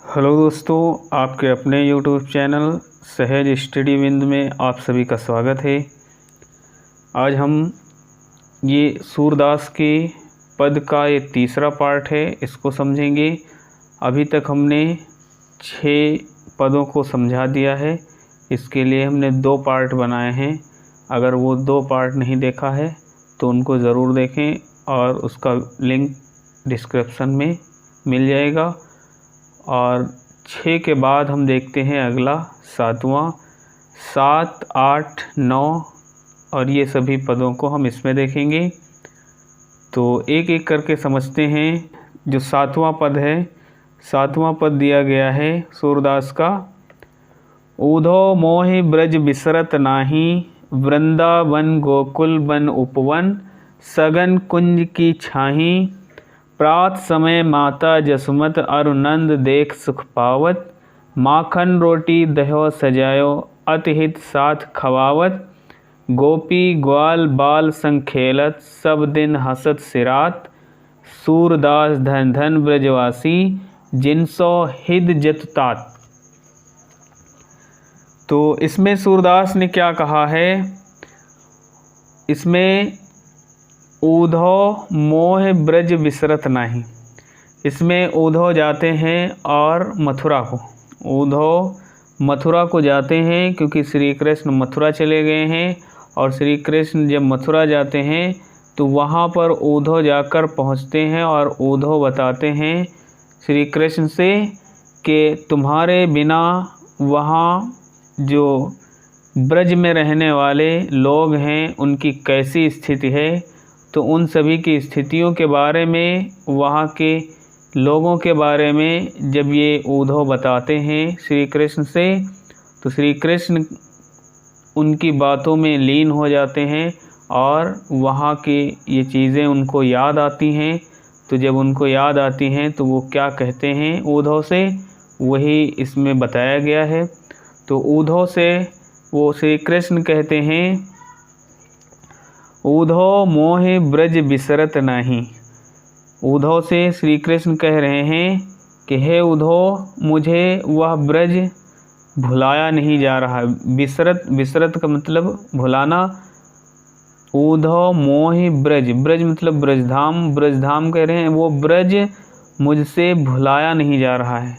Hello दोस्तों, आपके अपने YouTube चैनल सहज स्टडी विंद में आप सभी का स्वागत है। आज हम ये सूरदास के पद का ये तीसरा पार्ट है, इसको समझेंगे। अभी तक हमने 6 पदों को समझा दिया है। इसके लिए हमने 2 पार्ट बनाए हैं। अगर वो 2 पार्ट नहीं देखा है तो उनको ज़रूर देखें और उसका लिंक डिस्क्रिप्शन में मिल जाएगा। और 6 के बाद हम देखते हैं अगला 7वां। 7, 8, 9 और ये सभी पदों को हम इसमें देखेंगे। तो एक एक करके समझते हैं। जो 7वां पद है, 7वां पद दिया गया है सूरदास का। ऊधो मोहि ब्रज बिसरत नाही, वृंदावन गोकुल बन उपवन, सगन कुंज की छाही, प्रात समय माता जसुमत अरु नंद देख सुख पावत, माखन रोटी दह्यो सजायो अतिहित साथ खवावत, गोपी ग्वाल बाल संग खेलत सब दिन हसत सिरात, सूरदास धन धन ब्रजवासी जिनसो हिद जतुतात। तो इसमें सूरदास ने क्या कहा है? इसमें ऊधो मोह ब्रज बिसरत नाही। इसमें ऊधो जाते हैं और मथुरा को, ऊधो मथुरा को जाते हैं क्योंकि श्री कृष्ण मथुरा चले गए हैं। और श्री कृष्ण जब मथुरा जाते हैं तो वहाँ पर ऊधो जाकर पहुँचते हैं और ऊधो बताते हैं श्री कृष्ण से कि तुम्हारे बिना वहाँ जो ब्रज में रहने वाले लोग हैं उनकी कैसी स्थिति है। तो उन सभी की स्थितियों के बारे में, वहाँ के लोगों के बारे में जब ये ऊधो बताते हैं श्री कृष्ण से, तो श्री कृष्ण उनकी बातों में लीन हो जाते हैं और वहाँ की ये चीज़ें उनको याद आती हैं। तो जब उनको याद आती हैं तो वो क्या कहते हैं ऊधो से, वही इसमें बताया गया है। तो ऊधो से वो श्री कृष्ण कहते हैं, ऊधो मोहि ब्रज बिसरत नाही। ऊधो से श्री कृष्ण कह रहे हैं कि हे ऊधो, मुझे वह ब्रज भुलाया नहीं जा रहा। बिसरत का मतलब भुलाना। ऊधो मोहि ब्रज, ब्रज मतलब ब्रजधाम कह रहे हैं। वो ब्रज मुझसे भुलाया नहीं जा रहा है।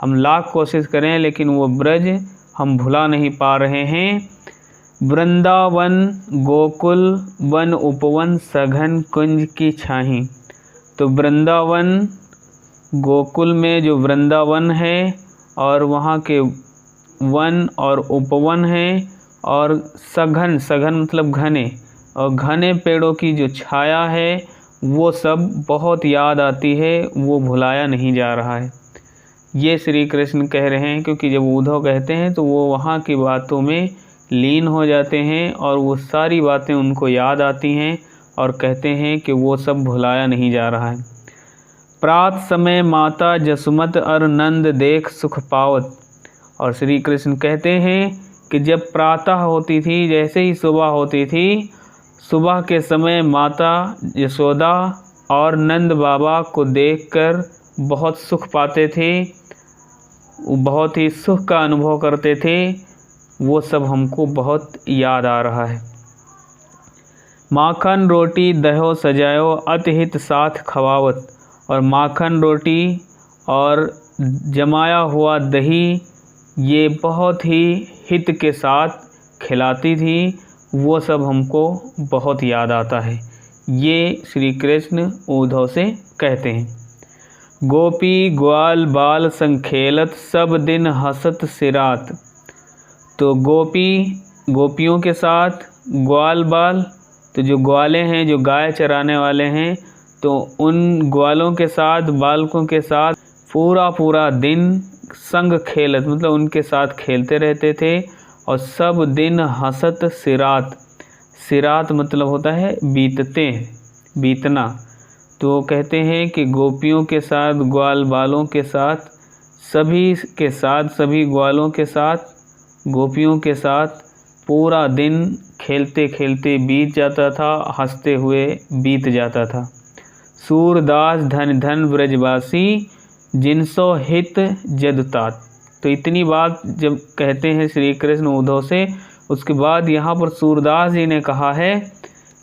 हम लाख कोशिश करें लेकिन वो ब्रज हम भुला नहीं पा रहे हैं। वृंदावन गोकुल वन उपवन सघन कुंज की छाही। तो वृंदावन, गोकुल में जो वृंदावन है और वहाँ के वन और उपवन है, और सघन मतलब घने, और घने पेड़ों की जो छाया है वो सब बहुत याद आती है, वो भुलाया नहीं जा रहा है। ये श्री कृष्ण कह रहे हैं क्योंकि जब ऊधो कहते हैं तो वो वहाँ की बातों में लीन हो जाते हैं और वो सारी बातें उनको याद आती हैं और कहते हैं कि वो सब भुलाया नहीं जा रहा है। प्रात समय माता जसुमत अर नंद देख सुख पावत। और श्री कृष्ण कहते हैं कि जब प्रातः होती थी, जैसे ही सुबह होती थी, सुबह के समय माता यशोदा और नंद बाबा को देखकर बहुत सुख पाते थे, बहुत ही सुख का अनुभव करते थे। वो सब हमको बहुत याद आ रहा है। माखन रोटी दह्यो सजायो अतिहित साथ खवावत। और माखन रोटी और जमाया हुआ दही ये बहुत ही हित के साथ खिलाती थी, वो सब हमको बहुत याद आता है। ये श्री कृष्ण ऊधो से कहते हैं। गोपी ग्वाल बाल संग खेलत सब दिन हसत सिरात। तो गोपियों के साथ, ग्वाल बाल, तो जो ग्वाले हैं, जो गाय चराने वाले हैं, तो उन ग्वालों के साथ, बालकों के साथ पूरा दिन संग खेलत मतलब उनके साथ खेलते रहते थे। और सब दिन हसत सिरात मतलब होता है बीतना। तो कहते हैं कि गोपियों के साथ, ग्वाल बालों के साथ, सभी ग्वालों के साथ, गोपियों के साथ पूरा दिन खेलते खेलते बीत जाता था, हंसते हुए बीत जाता था। सूरदास धन धन ब्रजवासी जिनसो हित जदुतात। तो इतनी बात जब कहते हैं श्री कृष्ण उद्धव से, उसके बाद यहाँ पर सूरदास जी ने कहा है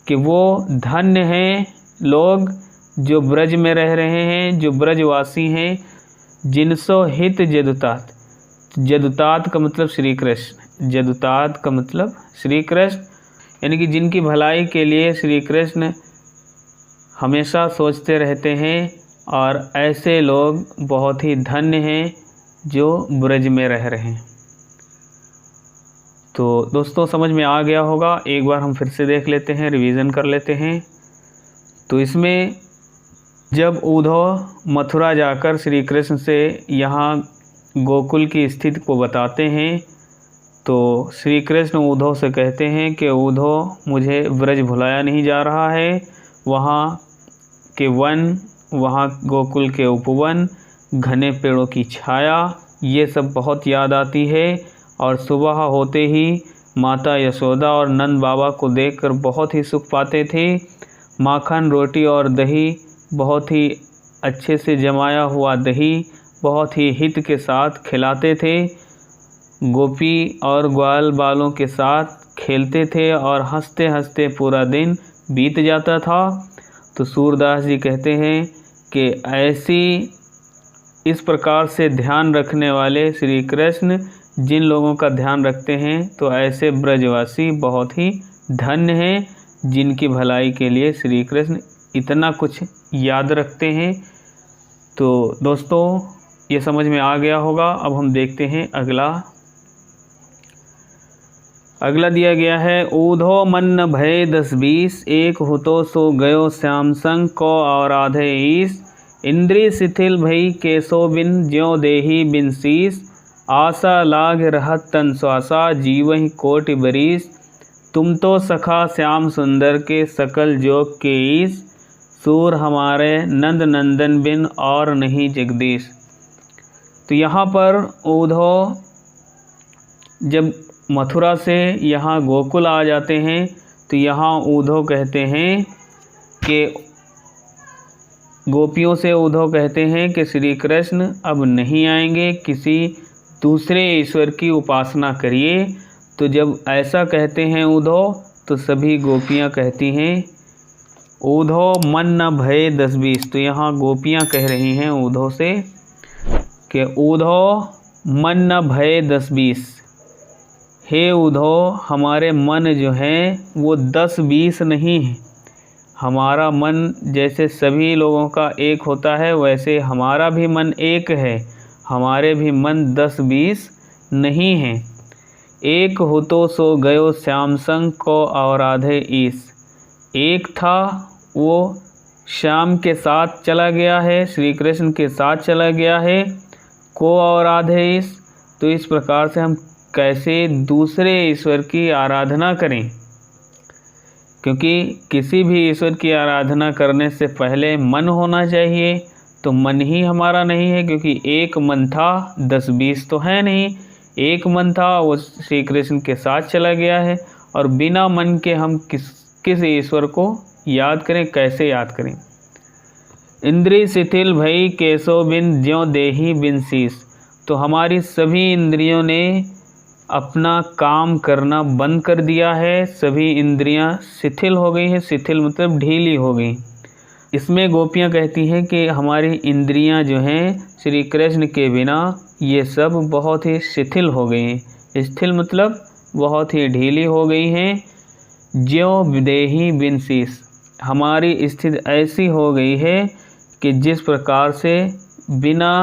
कि वो धन्य हैं लोग जो ब्रज में रह रहे हैं, जो ब्रजवासी हैं, जिनसो हित जदुतात। जदुतात का मतलब श्री कृष्ण, जदुतात का मतलब श्री कृष्ण, यानी कि जिनकी भलाई के लिए श्री कृष्ण हमेशा सोचते रहते हैं, और ऐसे लोग बहुत ही धन्य हैं जो ब्रज में रह रहे हैं। तो दोस्तों समझ में आ गया होगा, एक बार हम फिर से देख लेते हैं, रिवीजन कर लेते हैं। तो इसमें जब उद्धव मथुरा जाकर श्री कृष्ण से यहाँ गोकुल की स्थिति को बताते हैं, तो श्री कृष्ण उद्धव से कहते हैं कि उद्धव, मुझे ब्रज भुलाया नहीं जा रहा है। वहाँ के वन, वहाँ गोकुल के उपवन, घने पेड़ों की छाया, ये सब बहुत याद आती है। और सुबह होते ही माता यशोदा और नंद बाबा को देखकर बहुत ही सुख पाते थे। माखन, रोटी और दही, बहुत ही अच्छे से जमाया हुआ दही बहुत ही हित के साथ खिलाते थे। गोपी और ग्वाल बालों के साथ खेलते थे और हंसते हंसते पूरा दिन बीत जाता था। तो सूरदास जी कहते हैं कि ऐसी इस प्रकार से ध्यान रखने वाले श्री कृष्ण जिन लोगों का ध्यान रखते हैं, तो ऐसे ब्रजवासी बहुत ही धन्य हैं, जिनकी भलाई के लिए श्री कृष्ण इतना कुछ याद रखते हैं। तो दोस्तों ये समझ में आ गया होगा। अब हम देखते हैं अगला दिया गया है, ऊधो मन भय 10-20, एक हुतो सो गयो श्याम संग को और आधे ईस। इंद्री शिथिल भई केसो बिन ज्यों देही बिन शीस। आशा लाग रहत तन श्वासा जीवहि कोटि बरीस। तुम तो सखा श्याम सुंदर के सकल जोग के ईस। सूर हमारे नंद नंदन बिन और नहीं जगदीश। तो यहाँ पर उद्धव जब मथुरा से यहाँ गोकुल आ जाते हैं, तो यहाँ उद्धव कहते हैं कि गोपियों से उद्धव कहते हैं कि श्री कृष्ण अब नहीं आएंगे, किसी दूसरे ईश्वर की उपासना करिए। तो जब ऐसा कहते हैं उद्धव, तो सभी गोपियाँ कहती हैं उद्धव मन न भय 10-20। तो यहाँ गोपियाँ कह रही हैं उद्धव से कि उद्धव मन न भय 10-20, हे उद्धव हमारे मन जो हैं वो 10-20 नहीं है। हमारा मन जैसे सभी लोगों का एक होता है, वैसे हमारा भी मन एक है, हमारे भी मन 10-20 नहीं हैं। एक हुतो सो गयो श्याम संग को और आधे ईस। एक था वो श्याम के साथ चला गया है, श्री कृष्ण के साथ चला गया है, को और आधे ईस। तो इस प्रकार से हम कैसे दूसरे ईश्वर की आराधना करें, क्योंकि किसी भी ईश्वर की आराधना करने से पहले मन होना चाहिए। तो मन ही हमारा नहीं है, क्योंकि एक मन था, 10-20 तो है नहीं। एक मन था, वो श्री कृष्ण के साथ चला गया है, और बिना मन के हम किस ईश्वर को याद करें, कैसे याद करें। इंद्री शिथिल भई केसो बिन ज्यों देही बिन शीस। तो हमारी सभी इंद्रियों ने अपना काम करना बंद कर दिया है, सभी इंद्रियां शिथिल हो गई हैं। शिथिल मतलब ढीली हो गई। इसमें गोपियां कहती हैं कि हमारी इंद्रियां जो हैं श्री कृष्ण के बिना ये सब बहुत ही शिथिल हो गई हैं। शिथिल मतलब बहुत ही ढीली हो गई हैं। ज्यों विदेही बिन शीस, हमारी स्थिति ऐसी हो गई है कि जिस प्रकार से बिना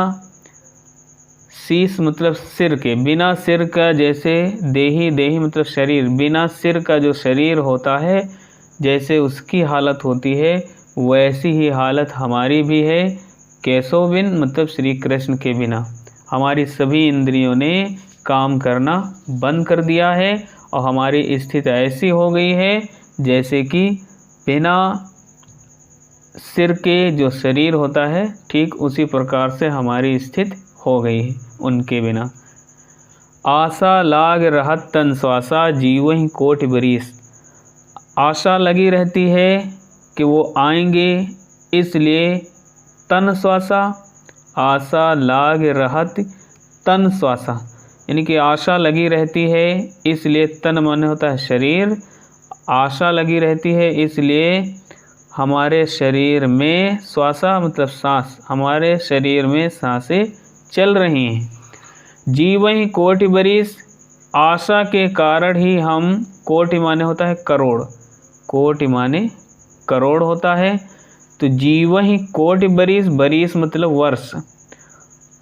शीस मतलब सिर के, बिना सिर का जैसे देही मतलब शरीर, बिना सिर का जो शरीर होता है जैसे उसकी हालत होती है, वैसी ही हालत हमारी भी है। केशव बिन मतलब श्री कृष्ण के बिना हमारी सभी इंद्रियों ने काम करना बंद कर दिया है, और हमारी स्थिति ऐसी हो गई है जैसे कि बिना सिर के जो शरीर होता है, ठीक उसी प्रकार से हमारी स्थिति हो गई है उनके बिना। आशा लाग रहत तन श्वासा जीवहि कोटि बरीस। आशा लगी रहती है कि वो आएंगे, इसलिए तन श्वासा आशा लाग रहत तन श्वासा, यानी कि आशा लगी रहती है इसलिए तन माने होता है शरीर, आशा लगी रहती है इसलिए हमारे शरीर में श्वासा मतलब सांस, हमारे शरीर में सांसें चल रही हैं। जीवहि कोटि बरिस, आशा के कारण ही हम, कोटि माने होता है करोड़, कोटि माने करोड़ होता है, तो जीवहि कोटि बरिस, बरिस मतलब वर्ष।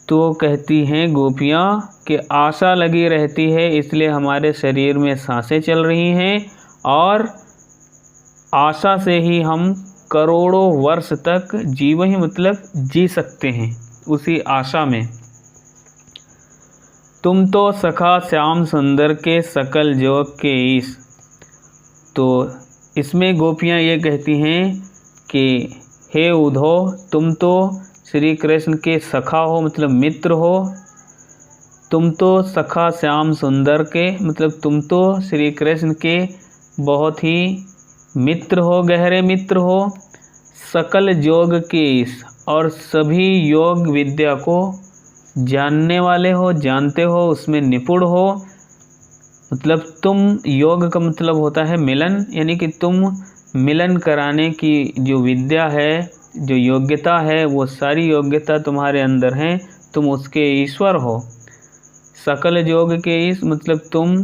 तो कहती हैं गोपियाँ कि आशा लगी रहती है इसलिए हमारे शरीर में सांसें चल रही हैं और आशा से ही हम करोड़ों वर्ष तक जीवहि मतलब जी सकते हैं उसी आशा में। तुम तो सखा श्याम सुंदर के सकल जोग के ईश। तो इसमें गोपियाँ ये कहती हैं कि हे उद्धव, तुम तो श्री कृष्ण के सखा हो मतलब मित्र हो, तुम तो सखा श्याम सुंदर के मतलब तुम तो श्री कृष्ण के बहुत ही मित्र हो, गहरे मित्र हो, सकल योग के ईश और सभी योग विद्या को जानने वाले हो, जानते हो, उसमें निपुण हो। मतलब तुम, योग का मतलब होता है मिलन, यानी कि तुम मिलन कराने की जो विद्या है, जो योग्यता है, वो सारी योग्यता तुम्हारे अंदर है, तुम उसके ईश्वर हो। सकल योग के ईश मतलब तुम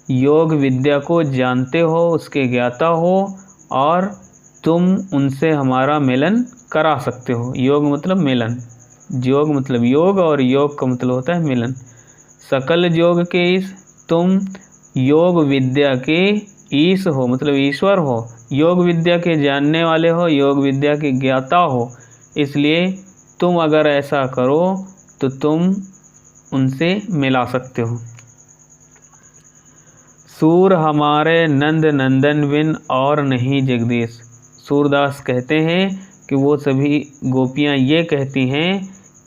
योग विद्या को जानते हो, उसके ज्ञाता हो और तुम उनसे हमारा मिलन करा सकते हो। योग मतलब मिलन, योग मतलब योग और योग का मतलब होता है मिलन। सकल योग के ईश, तुम योग विद्या के ईश हो मतलब ईश्वर हो, योग विद्या के जानने वाले हो, योग विद्या के ज्ञाता हो, इसलिए तुम अगर ऐसा करो तो तुम उनसे मिला सकते हो। सूर हमारे नंद नंदन बिन और नहीं जगदीश। सूरदास कहते हैं कि वो सभी गोपियाँ ये कहती हैं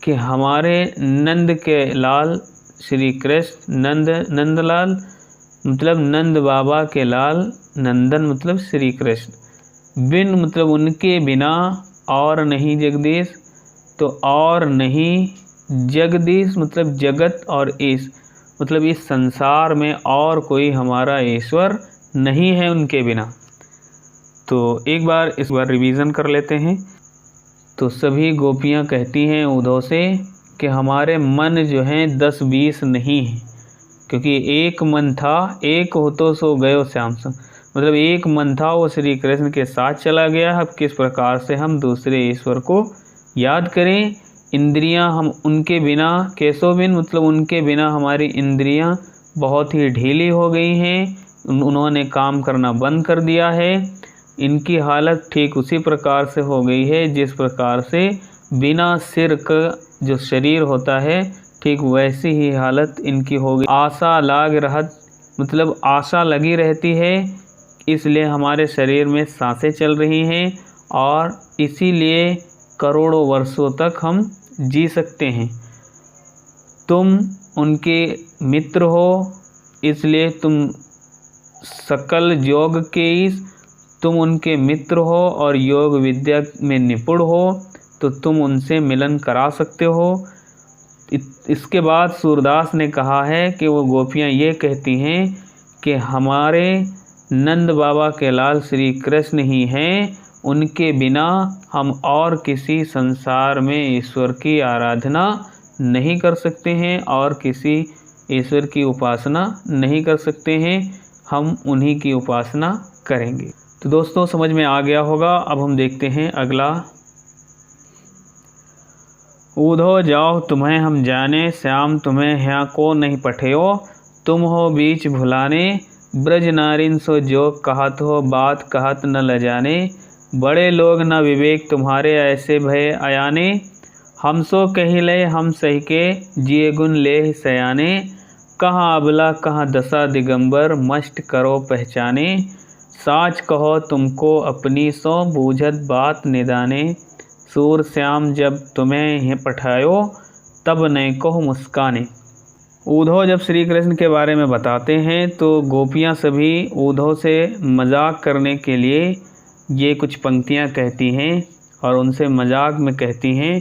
कि हमारे नंद के लाल श्री कृष्ण, नंदलाल मतलब नंद बाबा के लाल, नंदन मतलब श्री कृष्ण, बिन मतलब उनके बिना, और नहीं जगदीश, तो और नहीं जगदीश मतलब जगत और ईश मतलब इस संसार में और कोई हमारा ईश्वर नहीं है उनके बिना। तो एक बार इस बार रिवीजन कर लेते हैं। तो सभी गोपियाँ कहती हैं उद्धव से कि हमारे मन जो हैं 10-20 नहीं हैं, क्योंकि एक मन था, एक हो तो सो गयो श्याम संग, मतलब एक मन था वो श्री कृष्ण के साथ चला गया। अब किस प्रकार से हम दूसरे ईश्वर को याद करें। इंद्रियां हम उनके बिना, कैसो बिन मतलब उनके बिना हमारी इंद्रियां बहुत ही ढीली हो गई हैं, उन्होंने काम करना बंद कर दिया है। इनकी हालत ठीक उसी प्रकार से हो गई है जिस प्रकार से बिना सिर का जो शरीर होता है, ठीक वैसी ही हालत इनकी हो गई। आशा लाग रहत मतलब आशा लगी रहती है, इसलिए हमारे शरीर में सांसें चल रही हैं और इसीलिए करोड़ों वर्षों तक हम जी सकते हैं। तुम उनके मित्र हो, इसलिए तुम सकल योग के ईश, तुम उनके मित्र हो और योग विद्या में निपुण हो, तो तुम उनसे मिलन करा सकते हो। इसके बाद सूरदास ने कहा है कि वो गोपियाँ ये कहती हैं कि हमारे नंद बाबा के लाल श्री कृष्ण ही हैं, उनके बिना हम और किसी संसार में ईश्वर की आराधना नहीं कर सकते हैं और किसी ईश्वर की उपासना नहीं कर सकते हैं, हम उन्हीं की उपासना करेंगे। तो दोस्तों समझ में आ गया होगा। अब हम देखते हैं अगला। उद्धव जाओ तुम्हें हम जाने, श्याम तुम्हें यहाँ को नहीं पठेयो, तुम हो बीच भुलाने, ब्रज नारिन सो जो कहत हो, बात कहत न ल जाने, बड़े लोग न विवेक तुम्हारे ऐसे भय अयाने, हम सो कही ले हम सही के, जिए गुण ले सयाने, कहाँ अबला कहाँ दशा दिगंबर, मस्ट करो पहचाने, साच कहो तुमको अपनी सो, बूझत बात निदाने, सूर श्याम जब तुम्हें यह पठायो, तब नहीं कहो मुस्काने। उद्धव जब श्री कृष्ण के बारे में बताते हैं तो गोपियाँ सभी उद्धव से मजाक करने के लिए ये कुछ पंक्तियाँ कहती हैं और उनसे मजाक में कहती हैं,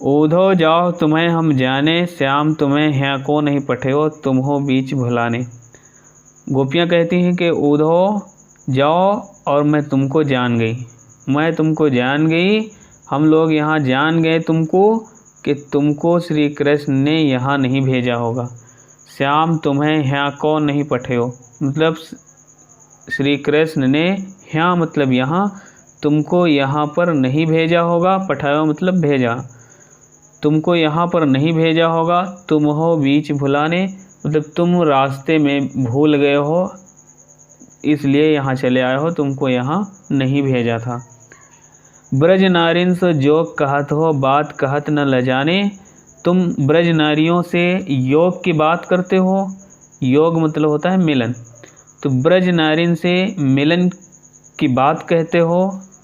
ऊधो जाओ तुम्हें हम जाने, श्याम तुम्हें हैं को नहीं पठेओ, तुम हो बीच भुलाने। गोपियाँ कहती हैं कि ऊधो जाओ और मैं तुमको जान गई, मैं तुमको जान गई, हम लोग यहाँ जान गए तुमको कि तुमको श्री कृष्ण ने यहाँ नहीं भेजा होगा। श्याम तुम्हें यहाँ को नहीं पठेओ, मतलब श्री कृष्ण ने यहाँ मतलब यहाँ तुमको यहाँ पर नहीं भेजा होगा। पठाओ मतलब भेजा, तुमको यहाँ पर नहीं भेजा होगा। तुम हो बीच भुलाने, मतलब तुम रास्ते में भूल गए हो इसलिए यहाँ चले आए हो, तुमको यहाँ नहीं भेजा था। ब्रज नारिन से जोग कहत हो, बात कहत न लजाने। तुम ब्रज नारियों से योग की बात करते हो, योग मतलब होता है मिलन, तो ब्रज नारिन से मिलन की बात कहते हो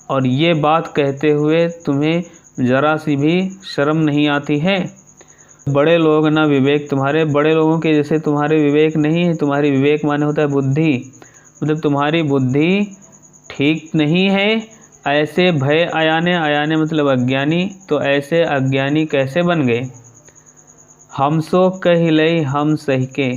और ये बात कहते हुए तुम्हें ज़रा सी भी शर्म नहीं आती है। बड़े लोग ना विवेक तुम्हारे, बड़े लोगों के जैसे तुम्हारे विवेक नहीं है। तुम्हारी विवेक माने होता है बुद्धि, मतलब तुम्हारी बुद्धि ठीक नहीं है। ऐसे भय आयाने, आयाने मतलब अज्ञानी, तो ऐसे अज्ञानी कैसे बन गए। हमसो कह लई हम सह के,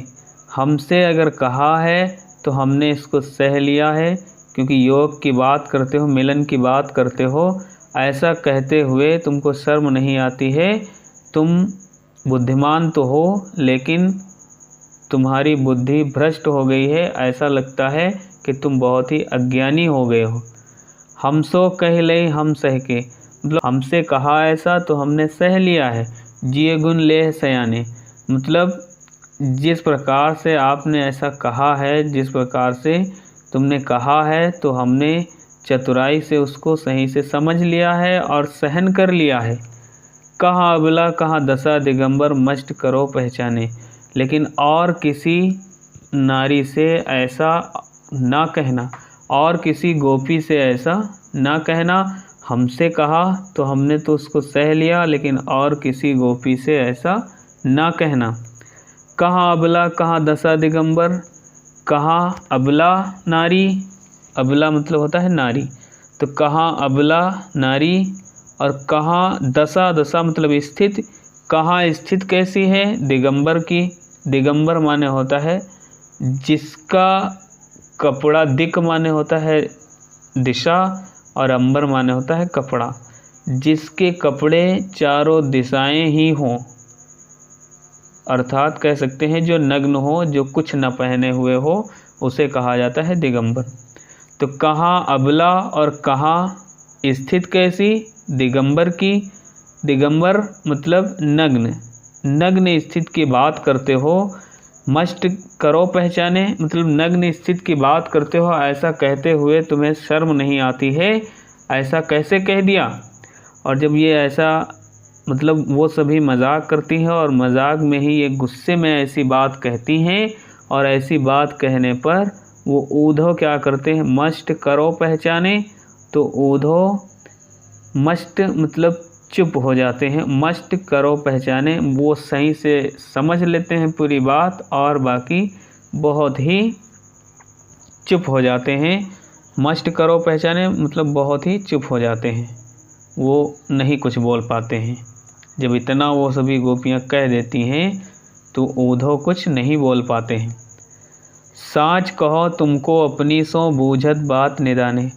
हमसे अगर कहा है तो हमने इसको सह लिया है, क्योंकि योग की बात करते हो, मिलन की बात करते हो, ऐसा कहते हुए तुमको शर्म नहीं आती है। तुम बुद्धिमान तो हो लेकिन तुम्हारी बुद्धि भ्रष्ट हो गई है, ऐसा लगता है कि तुम बहुत ही अज्ञानी हो गए हो। हमसो कह ले हम सह के, मतलब हमसे कहा ऐसा तो हमने सह लिया है। जिए गुण ले सयाने, मतलब जिस प्रकार से आपने ऐसा कहा है, जिस प्रकार से तुमने कहा है, तो हमने चतुराई से उसको सही से समझ लिया है और सहन कर लिया है। कहाँ अबला कहाँ दशा दिगंबर, मस्ट करो पहचाने। लेकिन और किसी नारी से ऐसा ना कहना, और किसी गोपी से ऐसा ना कहना। हमसे कहा तो हमने तो उसको सह लिया, लेकिन और किसी गोपी से ऐसा ना कहना। कहाँ अबला कहाँ दशा दिगंबर, कहाँ अबला नारी, अबला मतलब होता है नारी, तो कहाँ अबला नारी और कहाँ दशा, दशा मतलब स्थित, कहाँ स्थित कैसी है दिगंबर की। दिगंबर माने होता है जिसका कपड़ा, दिक माने होता है दिशा और अंबर माने होता है कपड़ा, जिसके कपड़े चारों दिशाएं ही हों, अर्थात कह सकते हैं जो नग्न हो, जो कुछ न पहने हुए हो, उसे कहा जाता है दिगंबर। तो कहाँ अबला और कहाँ स्थित कैसी दिगंबर की। दिगंबर मतलब नग्न, नग्न स्थित की बात करते हो। मस्ट करो पहचाने, मतलब नग्न स्थित की बात करते हो, ऐसा कहते हुए तुम्हें शर्म नहीं आती है, ऐसा कैसे कह दिया। और जब ये ऐसा मतलब वो सभी मजाक करती हैं और मजाक में ही ये गुस्से में ऐसी बात कहती हैं, और ऐसी बात कहने पर वो ऊधो क्या करते हैं, मस्ट करो पहचाने। तो ऊधो मस्ट मतलब चुप हो जाते हैं, मस्ट करो पहचाने, वो सही से समझ लेते हैं पूरी बात और बाकी बहुत ही चुप हो जाते हैं। मस्ट करो पहचाने मतलब बहुत ही चुप हो जाते हैं, वो नहीं कुछ बोल पाते हैं। जब इतना वो सभी गोपियाँ कह देती हैं तो ऊधो कुछ नहीं बोल पाते हैं। साच कहो तुमको अपनी सो, बूझत बात निदाने।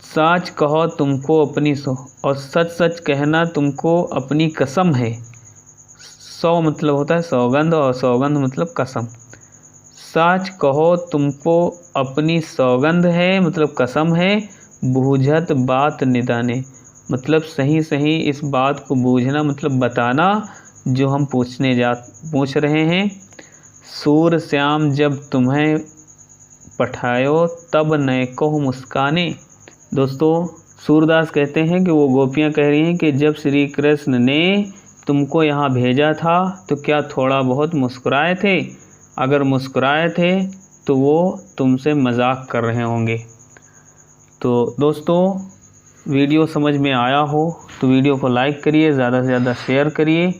साच कहो तुमको अपनी सो, और सच सच कहना तुमको अपनी कसम है। सौ मतलब होता है सौगंध और सौगंध मतलब कसम। साच कहो तुमको अपनी सौगंध है मतलब कसम है, बूझत बात निदाने मतलब सही सही इस बात को बूझना मतलब बताना जो हम पूछ रहे हैं। सूर श्याम जब तुम्हें पठायो, तब नए को मुस्काने। दोस्तों सूरदास कहते हैं कि वो गोपियाँ कह रही हैं कि जब श्री कृष्ण ने तुमको यहाँ भेजा था तो क्या थोड़ा बहुत मुस्कुराए थे। अगर मुस्कुराए थे तो वो तुमसे मजाक कर रहे होंगे। तो दोस्तों वीडियो समझ में आया हो तो वीडियो को लाइक करिए, ज़्यादा से ज़्यादा शेयर करिए,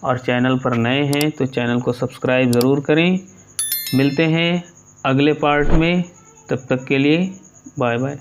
और चैनल पर नए हैं तो चैनल को सब्सक्राइब ज़रूर करें। मिलते हैं अगले पार्ट में, तब तक के लिए बाय बाय।